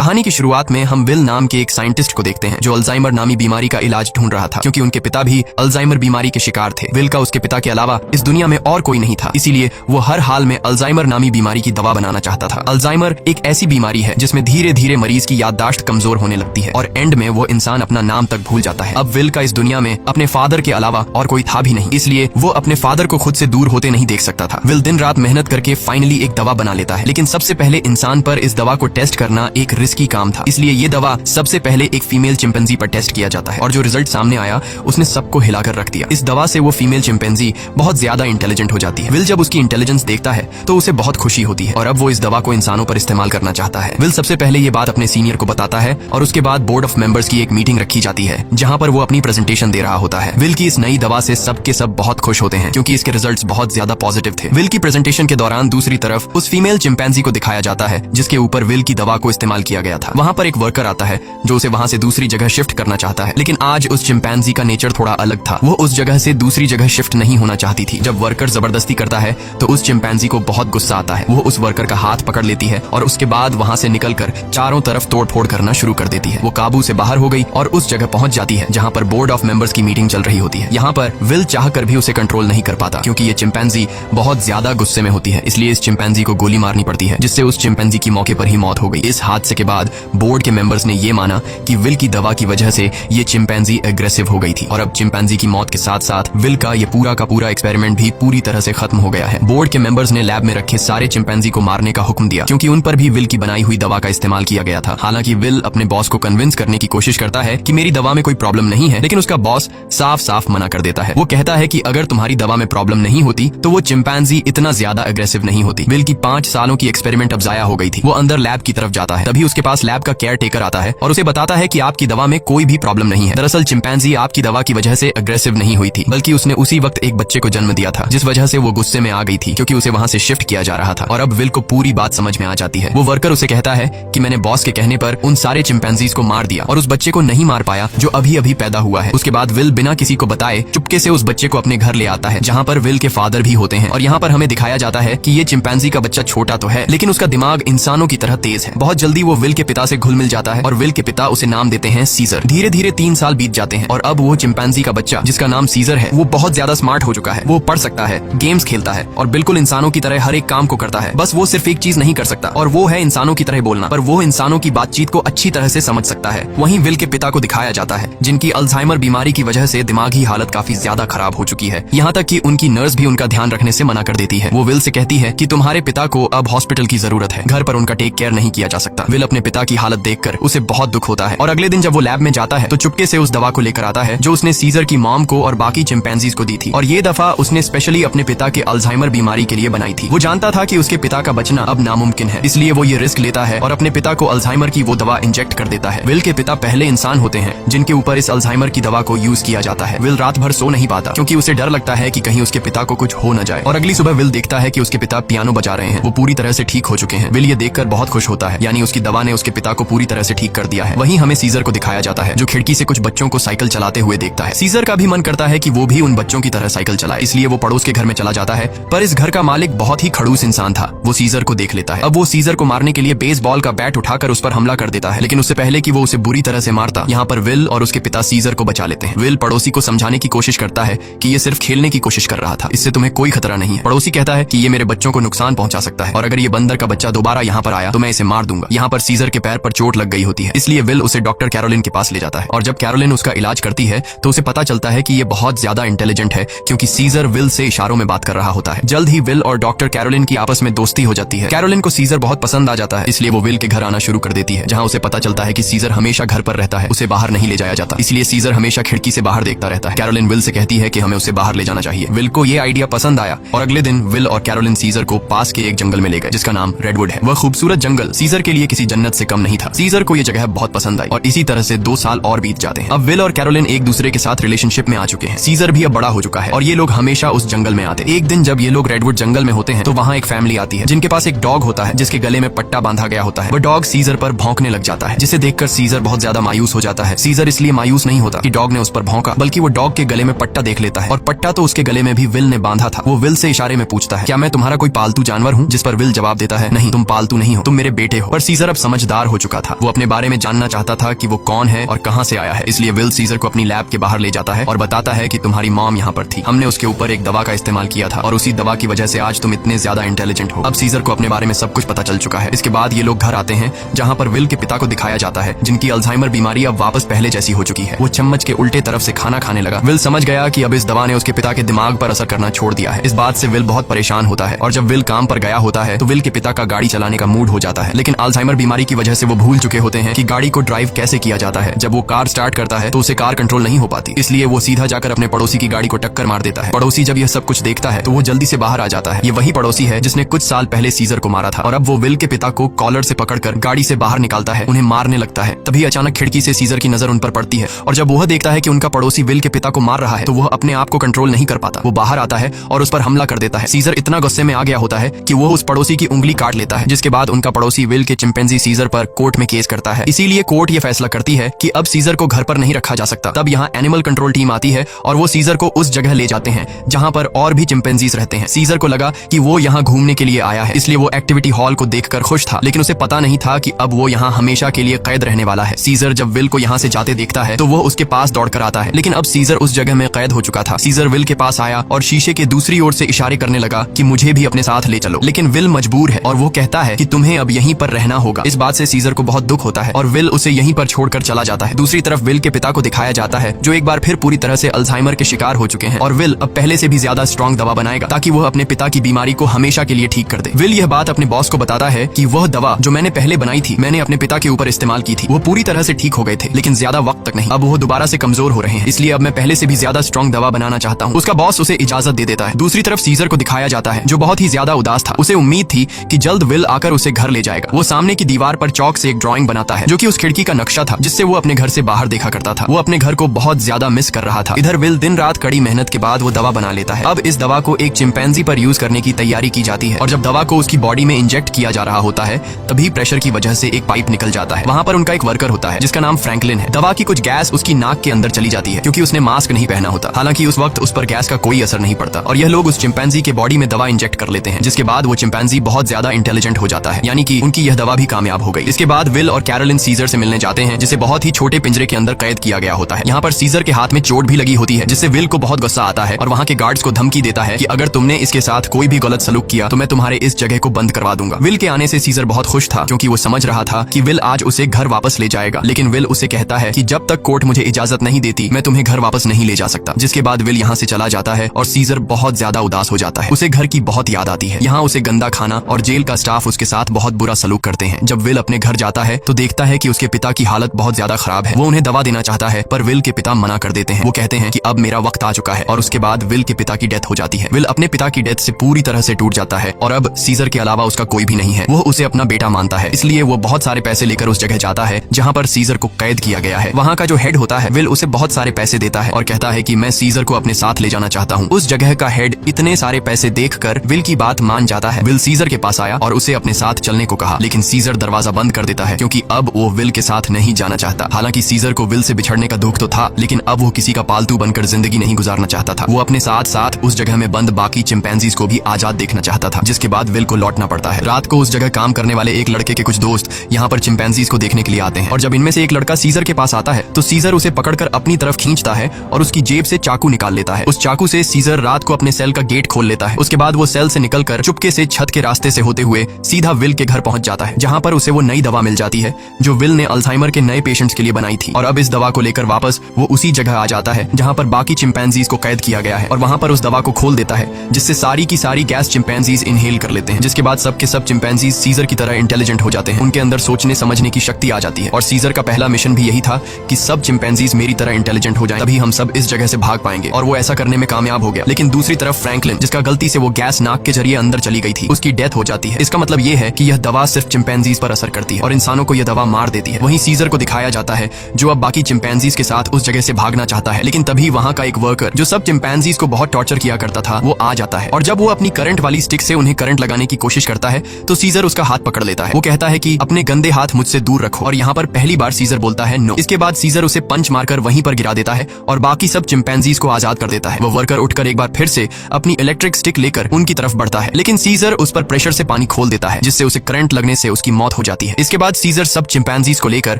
कहानी की शुरुआत में हम विल नाम के एक साइंटिस्ट को देखते हैं जो अल्जाइमर नामी बीमारी का इलाज ढूंढ रहा था, क्योंकि उनके पिता भी अल्जाइमर बीमारी के शिकार थे। विल का उसके पिता के अलावा इस दुनिया में और कोई नहीं था, इसीलिए वो हर हाल में अल्जाइमर नामी बीमारी की दवा बनाना चाहता था। अल्जाइमर एक ऐसी बीमारी है जिसमें धीरे धीरे मरीज की याददाश्त कमजोर होने लगती है और एंड में वो इंसान अपना नाम तक भूल जाता है। अब विल का इस दुनिया में अपने फादर के अलावा और कोई था भी नहीं, इसलिए वो अपने फादर को खुद से दूर होते नहीं देख सकता था। विल दिन रात मेहनत करके फाइनली एक दवा बना लेता है, लेकिन सबसे पहले इंसान पर इस दवा को टेस्ट करना एक रिस्की काम था, इसलिए ये दवा सबसे पहले एक फीमेल चिंपैंजी पर टेस्ट किया जाता है और जो रिजल्ट सामने आया उसने सबको हिलाकर रख दिया। इस दवा से वो फीमेल चिंपैंजी बहुत ज्यादा इंटेलिजेंट हो जाती है। विल जब उसकी इंटेलिजेंस देखता है तो उसे बहुत खुशी होती है और अब वो इस दवा को इंसानों पर इस्तेमाल करना चाहता है। विल सबसे पहले ये बात अपने सीनियर को बताता है और उसके बाद बोर्ड ऑफ मेंबर्स की एक मीटिंग रखी जाती है जहाँ पर वो अपनी प्रेजेंटेशन दे रहा होता है। विल की इस नई दवा से सबके सब बहुत खुश होते हैं क्योंकि इसके रिजल्ट्स बहुत ज्यादा पॉजिटिव थे। विल की प्रेजेंटेशन के दौरान दूसरी तरफ उस फीमेल चिंपैंजी को दिखाया जाता है जिसके ऊपर विल की दवा को इस्तेमाल किया गया था। वहाँ पर एक वर्कर आता है जो उसे वहाँ से दूसरी जगह शिफ्ट करना चाहता है, लेकिन आज उस चिंपैंजी का नेचर थोड़ा अलग था। वो उस जगह से दूसरी जगह शिफ्ट नहीं होना चाहती थी। जब वर्कर जबरदस्ती करता है तो उस चिंपैंजी को बहुत गुस्सा आता है। वो उस वर्कर का हाथ पकड़ लेती है और उसके बाद वहाँ से निकलकर चारों तरफ तोड़फोड़ करना शुरू कर देती है। वो काबू से बाहर हो गई और उस जगह पहुंच जाती है जहाँ पर बोर्ड ऑफ मेंबर्स की मीटिंग चल रही होती है। यहाँ पर विल चाहकर भी उसे कंट्रोल नहीं कर पाता क्योंकि ये चिंपैंजी बहुत ज्यादा गुस्से में होती है, इसलिए इस चिंपैंजी को गोली मारनी पड़ती है जिससे उस चिंपैंजी की मौके पर ही मौत हो गई। इस हादसे के बाद बोर्ड के मेंबर्स ने ये माना कि विल की दवा की वजह से ये चिंपैंजी एग्रेसिव हो गई थी और अब चिंपैंजी की मौत के साथ साथ विल का ये पूरा का पूरा एक्सपेरिमेंट भी पूरी तरह से खत्म हो गया है। बोर्ड के मेंबर्स ने लैब में रखे सारे चिंपैंजी को मारने का हुक्म दिया क्योंकि उन पर भी विल की बनाई हुई दवा का इस्तेमाल किया गया था। हालांकि विल अपने बॉस को कन्विंस करने की कोशिश करता है कि मेरी दवा में कोई प्रॉब्लम नहीं है, लेकिन उसका बॉस साफ साफ मना कर देता है। वो कहता है कि अगर तुम्हारी दवा में प्रॉब्लम नहीं होती तो वो चिंपैंजी इतना ज्यादा अग्रेसिव नहीं होती। विल की 5 सालों की एक्सपेरिमेंट अब जाया हो गई थी। वो अंदर लैब की तरफ जाता है, तभी उसके पास लैब का केयर टेकर आता है और उसे बताता है कि आपकी दवा में कोई भी प्रॉब्लम नहीं है। दरअसल चिंपैंजी आपकी दवा की वजह से अग्रेसिव नहीं हुई थी, बल्कि उसने उसी वक्त एक बच्चे को जन्म दिया था जिस वजह से वो गुस्से में आ गई थी क्योंकि उसे वहाँ से शिफ्ट किया जा रहा था। और अब विल को पूरी बात समझ में आ जाती है। वो वर्कर उसे कहता है कि मैंने बॉस के कहने पर उन सारे चिंपैंजीज को मार दिया और उस बच्चे को नहीं मार पाया जो अभी अभी पैदा हुआ है। उसके बाद विल बिना किसी को बताए चुपके से उस बच्चे को अपने घर ले आता है जहाँ पर विल के फादर भी होते हैं और यहाँ पर हमें दिखाया जाता है कि ये चिंपैंजी का बच्चा छोटा तो है लेकिन उसका दिमाग इंसानों की तरह तेज है। बहुत जल्दी वो विल के पिता से घुल मिल जाता है और विल के पिता उसे नाम देते हैं सीजर। धीरे धीरे 3 साल बीत जाते हैं और अब वो चिंपैंजी का बच्चा जिसका नाम सीजर है वो बहुत ज्यादा स्मार्ट हो चुका है। वो पढ़ सकता है, गेम्स खेलता है और बिल्कुल इंसानों की तरह हर एक काम को करता है। बस वो सिर्फ एक चीज नहीं कर सकता और वो है इंसानों की तरह बोलना, पर वो इंसानों की बातचीत को अच्छी तरह से समझ सकता है। वहीं विल के पिता को दिखाया जाता है जिनकी अल्जाइमर बीमारी की वजह से दिमागी हालत काफी ज्यादा खराब हो चुकी है, यहाँ तक कि उनकी नर्स भी उनका ध्यान रखने से मना कर देती है। वो विल से कहती है कि तुम्हारे पिता को अब हॉस्पिटल की जरूरत है, घर पर उनका टेक केयर नहीं किया जा सकता। विल अपने पिता की हालत देखकर उसे बहुत दुख होता है और अगले दिन जब वो लैब में जाता है तो चुपके से उस दवा को लेकर आता है जो उसने सीजर की मॉम को और बाकी चिंपैंजीज को दी थी और ये दफा उसने स्पेशली अपने पिता के अल्जाइमर बीमारी के लिए बनाई थी। वो जानता था कि उसके पिता का बचना अब नामुमकिन है, इसलिए वो ये रिस्क लेता है और अपने पिता को अल्जाइमर की वो दवा इंजेक्ट कर देता है। विल के पिता पहले इंसान होते हैं जिनके ऊपर इस अल्जाइमर की दवा को यूज किया जाता है। विल रात भर सो नहीं पाता क्योंकि उसे डर लगता है कि कहीं उसके पिता को कुछ हो न जाए और अगली सुबह विल देखता है कि उसके पिता पियानो बजा रहे हैं। वो पूरी तरह से ठीक हो चुके हैं। विल ये देखकर बहुत खुश होता है, यानी उसकी दवा ने उसके पिता को पूरी तरह से ठीक कर दिया है। वहीं हमें सीजर को दिखाया जाता है जो खिड़की से कुछ बच्चों को साइकिल चलाते हुए देखता है। सीजर का भी मन करता है कि वो भी उन बच्चों की तरह साइकिल चलाए, इसलिए वो पड़ोस के घर में चला जाता है, पर इस घर का मालिक बहुत ही खड़ूस इंसान था। वो सीजर को देख लेता है। अब वो सीजर को मारने के लिए बेसबॉल का बैट उठाकर उस पर हमला कर देता है, लेकिन उससे पहले कि वो उसे बुरी तरह से मारता यहाँ पर विल और उसके पिता सीजर को बचा लेते हैं। विल पड़ोसी को समझाने की कोशिश करता है कि ये सिर्फ खेलने की कोशिश कर रहा था, इससे तुम्हें कोई खतरा नहीं है। पड़ोसी कहता है कि ये मेरे बच्चों को नुकसान पहुंचा सकता है और अगर ये बंदर का बच्चा दोबारा यहाँ पर आया तो मैं इसे मार दूंगा। यहाँ पर सीजर के पैर पर चोट लग गई होती है, इसलिए विल उसे डॉक्टर कैरोलिन के पास ले जाता है और जब कैरोलिन उसका इलाज करती है तो उसे पता चलता है कि ये बहुत ज्यादा इंटेलिजेंट है क्योंकि सीजर विल से इशारों में बात कर रहा होता है। जल्द ही विल और डॉक्टर कैरोलिन की आपस में दोस्ती हो जाती है। कैरोलिन को सीजर बहुत पसंद आ जाता है, इसलिए वो विल के घर आना शुरू कर देती है जहाँ उसे पता चलता है कि सीजर हमेशा घर पर रहता है, उसे बाहर नहीं ले जाया जाता, इसलिए सीजर हमेशा खिड़की से बाहर देखता रहता है। कैरोलिन विल से कहती है कि हमें उसे बाहर ले जाना चाहिए। विल को ये आइडिया पसंद आया और अगले दिन विल और कैरोलिन सीजर को पास के एक जंगल में ले गए जिसका नाम रेडवुड है। वह खूबसूरत जंगल सीजर के लिए किसी जन्नत से कम नहीं था। सीजर को ये जगह बहुत पसंद आई और इसी तरह से 2 साल और बीत जाते हैं। अब विल और कैरोलिन एक दूसरे के साथ रिलेशनशिप में आ चुके हैं। सीजर भी अब बड़ा हो चुका है और ये लोग हमेशा उस जंगल में आते। एक दिन जब ये लोग रेडवुड जंगल में होते हैं तो वहाँ एक फैमिली आती है जिनके पास एक डॉग होता है जिसके गले में पट्टा बांधा गया होता है। वह डॉग सीजर पर भौंकने लग जाता है जिसे देखकर सीजर बहुत ज्यादा मायूस हो जाता है। सीजर इसलिए मायूस नहीं होता कि डॉग ने उस पर भौंका, बल्कि वो डॉग के गले में पट्टा देख लेता है और पट्टा तो उसके गले में भी विल ने बांधा था। वो विल से इशारे में पूछता है क्या मैं तुम्हारा कोई पालतू जानवर हूँ, जिस पर विल जवाब देता है नहीं, तुम पालतू नहीं हो, तुम मेरे बेटे हो। पर सीजर अब समझदार हो चुका था। वो अपने बारे में जानना चाहता था कि वो कौन है और कहाँ से आया है। इसलिए विल सीजर को अपनी लैब के बाहर ले जाता है और बताता है कि तुम्हारी मॉम यहाँ पर थी, हमने उसके ऊपर एक दवा का इस्तेमाल किया था और उसी दवा की वजह से आज तुम इतने ज्यादा इंटेलिजेंट हो। अब सीजर को अपने बारे में सब कुछ पता चल चुका है। इसके बाद ये लोग घर आते हैं जहाँ पर विल के पिता को दिखाया जाता है, जिनकी अल्जाइमर बीमारी अब वापस पहले जैसी हो चुकी है। वो चम्मच के उल्टे तरफ से खाना खाने लगा। विल समझ गया कि अब इस दवा ने उसके पिता के दिमाग पर असर करना छोड़ दिया है। इस बात से विल बहुत परेशान होता है और जब विल काम पर गया होता है तो विल के पिता का गाड़ी चलाने का मूड हो जाता है, लेकिन अल्जाइमर बीमारी की वजह से वो भूल चुके होते हैं कि गाड़ी को ड्राइव कैसे किया जाता है। जब वो कार स्टार्ट करता है तो उसे कार कंट्रोल नहीं हो पाती, इसलिए वो सीधा जाकर अपने पड़ोसी की गाड़ी को टक्कर मार देता है। पड़ोसी जब यह सब कुछ देखता है तो वो जल्दी से बाहर आ जाता है। ये वही पड़ोसी है जिसने कुछ साल पहले सीजर को मारा था और अब वो विल के पिता को कॉलर से पकड़कर गाड़ी से बाहर निकालता है, उन्हें मारने लगता है। तभी अचानक खिड़की से सीजर की नजर उन पर पड़ती है और जब वह देखता है कि उनका पड़ोसी विल के पिता को मार रहा है तो वह अपने आप को कंट्रोल नहीं कर पाता। वो बाहर आता है और उस पर हमला कर देता है। सीजर इतना गुस्से में आ गया होता है कि वो उस पड़ोसी की उंगली काट लेता है, जिसके बाद उनका पड़ोसी विल के चिंपैंजी सीजर पर कोर्ट में केस करता है। इसीलिए कोर्ट ये फैसला करती है कि अब सीजर को घर पर नहीं रखा जा सकता। तब यहाँ एनिमल कंट्रोल टीम आती है और वो सीजर को उस जगह ले जाते हैं जहाँ पर और भी चिंपैंजीज रहते हैं। सीजर को लगा कि वो यहाँ घूमने के लिए आया है, इसलिए वो एक्टिविटी हॉल को देखकर खुश था, लेकिन उसे पता नहीं था कि अब वो यहाँ हमेशा के लिए कैद रहने वाला है। सीजर जब विल को यहाँ से जाते देखता है तो वो उसके पास दौड़कर आता है, लेकिन अब सीजर उस जगह में कैद हो चुका था। सीजर विल के पास आया और शीशे के दूसरी ओर से इशारे करने लगा कि मुझे भी अपने साथ ले चलो, लेकिन विल मजबूर है और वो कहता है कि तुम्हें अब यहीं पर रहना होगा। इस बात से सीजर को बहुत दुख होता है और विल उसे यहीं पर छोड़कर चला जाता है। दूसरी तरफ विल के पिता को दिखाया जाता है जो एक बार फिर पूरी तरह से अल्जाइमर के शिकार हो चुके हैं और विल अब पहले से भी ज्यादा स्ट्रॉन्ग दवा बनाएगा ताकि वह अपने पिता की बीमारी को हमेशा के लिए ठीक कर दे। विल यह बात अपने बॉस को बताता है कि वह दवा जो मैंने पहले बनाई थी मैंने अपने पिता के ऊपर इस्तेमाल की थी, वो पूरी तरह से ठीक हो गए थे, लेकिन ज्यादा वक्त तक नहीं। अब वो दोबारा से कमजोर हो रहे हैं, इसलिए अब मैं पहले से भी ज्यादा स्ट्रॉन्ग दवा बनाना चाहता हूँ। उसका बॉस उसे इजाजत दे देता है। दूसरी तरफ सीजर को दिखाया जाता है जो बहुत ही ज्यादा उदास था। उसे उम्मीद थी कि जल्द विल आकर उसे घर ले जाएगा। वो सामने की दीवार पर चौक से एक ड्राइंग बनाता है जो कि उस खिड़की का नक्शा था जिससे वो अपने घर से बाहर देखा करता था। वो अपने घर को बहुत ज्यादा मिस कर रहा था। इधर विल दिन रात कड़ी मेहनत के बाद वो दवा बना लेता है। अब इस दवा को एक चिंपैंजी पर यूज करने की तैयारी की जाती है और जब दवा को उसकी बॉडी में इंजेक्ट किया जा रहा होता है तभी प्रेशर की वजह से एक पाइप निकल जाता है। वहाँ पर उनका एक वर्कर होता है जिसका नाम फ्रैंकलिन है। दवा की कुछ गैस उसकी नाक के अंदर चली जाती है क्योंकि उसने मास्क नहीं पहना होता। हालांकि उस वक्त उस पर गैस का कोई असर नहीं पड़ता और यह लोग उस चिंपैंजी के बॉडी में दवा इंजेक्ट कर लेते हैं, जिसके बाद वो चिंपैंजी बहुत ज्यादा इंटेलिजेंट हो जाता है, यानी कि उनकी यह दवा भी कामयाब हो गई। इसके बाद विल और कैरोलिन सीजर से मिलने जाते हैं जिसे बहुत ही छोटे पिंजरे के अंदर कैद किया गया होता है। यहाँ पर सीजर के हाथ में चोट भी लगी होती है जिससे विल को बहुत गुस्सा आता है और वहाँ के गार्ड्स को धमकी देता है कि अगर तुमने इसके साथ कोई भी गलत सलूक किया तो मैं तुम्हारे इस जगह को बंद करवा दूंगा। विल के आने से सीजर बहुत खुश था क्योंकि वो समझ रहा था कि विल आज उसे घर वापस ले जाएगा, लेकिन विल उसे कहता है कि जब तक कोर्ट मुझे इजाजत नहीं देती मैं तुम्हें घर वापस नहीं ले जा सकता। जिसके बाद विल यहाँ से चला जाता है और सीजर बहुत ज्यादा उदास हो जाता है। उसे घर की बहुत याद आती है। यहाँ उसे गंदा खाना और जेल का स्टाफ उसके साथ बहुत बुरा सलूक करते हैं। जब विल अपने घर जाता है तो देखता है कि उसके पिता की हालत बहुत ज्यादा खराब है। वो उन्हें दवा देना चाहता है पर विल के पिता मना कर देते हैं। वो कहते हैं कि अब मेरा वक्त आ चुका है और उसके बाद विल के पिता की डेथ हो जाती है। विल अपने पिता की डेथ से पूरी तरह से टूट जाता है और अब सीजर के अलावा उसका कोई भी नहीं है। वो उसे अपना बेटा मानता है, इसलिए वो बहुत सारे पैसे लेकर उस जगह जाता है जहाँ पर सीजर को कैद किया गया है। वहाँ का जो हेड होता है विल उसे बहुत सारे पैसे देता है और कहता है कि मैं सीजर को अपने साथ ले जाना चाहता हूँ। उस जगह का हेड इतने सारे पैसे देखकर विल की बात मान जाता है। विल सीजर के पास आया और उसे अपने साथ चलने को कहा, लेकिन सीजर दरवाजा बंद कर देता है क्योंकि अब वो विल के साथ नहीं जाना चाहता। हालांकि सीजर को विल से बिछड़ने का दुख तो था, लेकिन अब वो किसी का पालतू बनकर जिंदगी नहीं गुजारना चाहता था। वो अपने साथ साथ उस जगह में बंद बाकी चिंपैंजीज को भी आजाद देखना चाहता था, जिसके बाद विल को लौटना पड़ता है। रात को उस जगह काम करने वाले एक लड़के के कुछ दोस्त यहाँ पर चिंपैंजीज को देखने के लिए आते हैं और जब इनमें से एक लड़का सीजर के पास आता है तो सीजर उसे पकड़कर अपनी तरफ खींचता है और उसकी जेब से चाकू निकाल लेता है। उस चाकू से सीजर रात को अपने सेल का गेट खोल लेता है। उसके बाद वो सेल से निकलकर चुपके से छत के रास्ते से होते हुए सीधा विल के घर पहुंच जाता है, जहां पर उसे वो नई दवा मिल जाती है जो विल ने अल्जाइमर के नए पेशेंट्स के लिए बनाई थी। और अब इस दवा को लेकर वापस वो उसी जगह आ जाता है जहां पर बाकी चिंपैंजीज को कैद किया गया है और वहां पर उस दवा को खोल देता है जिससे सारी की सारी गैस चिंपैंजीज इनहेल कर लेते हैं। जिसके बाद सब के सब चिंपैंजीज सीजर की तरह इंटेलिजेंट हो जाते हैं। उनके अंदर सोचने समझने की शक्ति आ जाती है और सीजर का पहला मिशन भी यही था कि सब चिंपैंजीज मेरी तरह इंटेलिजेंट हो जाएं, तभी हम सब इस जगह से भाग पाएंगे। और वो ऐसा करने में कामयाब हो गया। लेकिन दूसरी तरफ फ्रैंकलिन, जिसका गलती से वो गैस नाक के जरिए अंदर चली गई थी, उसकी डेथ हो जाती है। इसका मतलब ये है कि यह दवा सिर्फ चिंपैंजीज पर असर करती है और इंसानों को यह दवा मार देती है। वहीं सीजर को दिखाया जाता है जो अब बाकी चिंपैंजीज के साथ उस जगह से भागना चाहता है, लेकिन तभी वहाँ का एक वर्कर जो सब चिंपैंजीज को बहुत टॉर्चर किया करता था वो आ जाता है और जब वो अपनी करंट वाली स्टिक से उन्हें करंट लगाने की कोशिश करता है तो सीजर उसका हाथ पकड़ लेता है। वो कहता है कि अपने गंदे हाथ मुझसे दूर रखो और यहाँ पर पहली बार सीजर बोलता है नो। इसके बाद सीजर उसे पंच मारकर वहीं पर गिरा देता है और बाकी सब चिंपैंजीज को आजाद कर देता है। वो वर्कर उठकर एक बार फिर से अपनी इलेक्ट्रिक स्टिक लेकर उनकी तरफ बढ़ता है, लेकिन सीजर उस पर प्रेशर से पानी खोल देता है जिससे उसे करंट लगने से उसकी मौत मौत हो जाती है। इसके बाद सीजर सब चिंपैंजीज को लेकर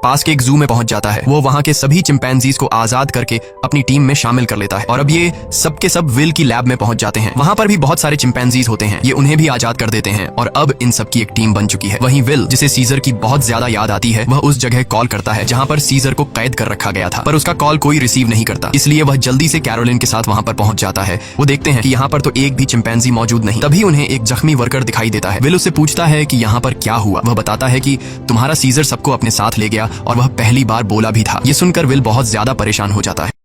पास के एक जू में पहुंच जाता है। वो वहां के सभी चिंपैंजीज को आजाद करके अपनी टीम में शामिल कर लेता है और अब ये सब के सब विल की लैब में पहुंच जाते हैं। वहां पर भी बहुत सारे चिंपैंजीज होते हैं, ये उन्हें भी आजाद कर देते हैं और अब इन सब की एक टीम बन चुकी है। वहीं विल, जिसे सीजर की बहुत ज्यादा याद आती है, वह उस जगह कॉल करता है जहां पर सीजर को कैद कर रखा गया था, पर उसका कॉल कोई रिसीव नहीं करता। इसलिए वह जल्दी से कैरोलिन के साथ वहां पर पहुंच जाता है। वो देखते हैं कि यहाँ पर तो एक भी चिंपैंजी मौजूद नहीं। तभी उन्हें एक जख्मी वर्कर दिखाई देता है। विल उससे पूछता है कि यहाँ पर क्या हुआ। वह बताता है कि तुम्हारा सीजर सबको अपने साथ ले गया और वह पहली बार बोला भी था। ये सुनकर विल बहुत ज्यादा परेशान हो जाता है।